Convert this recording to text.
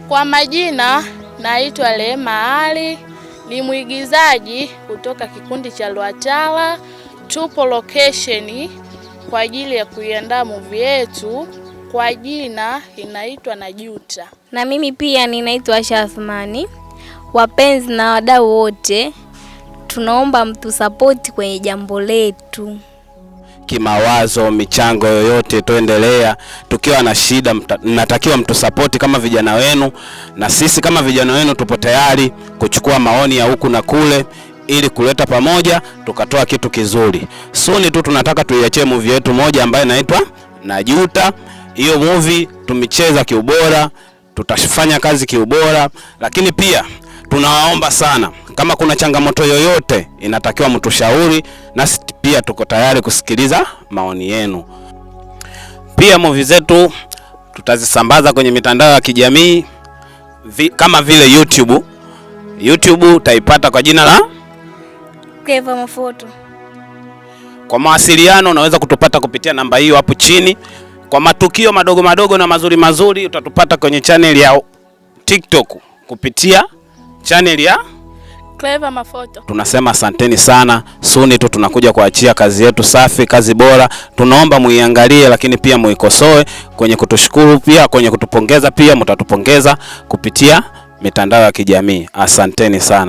Kwa majina naitwa Lema Ali, ni mwigizaji kutoka kikundi cha Lwatala. Tupo location kwa ajili ya kuiandaa movie yetu, kwa jina inaitwa Najuta. Na mimi pia ninaitwa Asha Athmani. Wapenzi na wadau wote, tunaomba mtusapoti kwenye jambo letu. Kimawazo, michango yoyote tuendelea. Tukiwa na shida mnatakiwa mtusapoti kama vijana wenu, na sisi kama vijana wenu tupo tayari kuchukua maoni ya huku na kule ili kuleta pamoja tukatoa kitu kizuri. Soon tu tunataka tuiachie movie yetu moja ambayo inaitwa Najuta. Hiyo movie tumecheza kiubora, tutafanya kazi kiubora, lakini pia tunawaomba sana kama kuna changamoto yoyote inatakiwa mtushauri, na pia tuko tayari kusikiliza maoni yenu. Pia movie zetu tutazisambaza kwenye mitandao ya kijamii kama vile YouTube utaipata kwa jina la Clever Mafoto. Kwa mawasiliano unaweza kutupata kupitia namba hiyo hapo chini. Kwa matukio madogo madogo na mazuri utatupata kwenye channel ya TikTok kupitia channel ya Clever Mafoto. Tunasema asanteni sana. Soon tu tunakuja kuachia kazi yetu safi, kazi bora. Tunaomba muiangalie, lakini pia muikosoe kwenye kutushukuru, pia kwenye kutupongeza, pia mtatupongeza kupitia mitandao ya kijamii. Asanteni sana.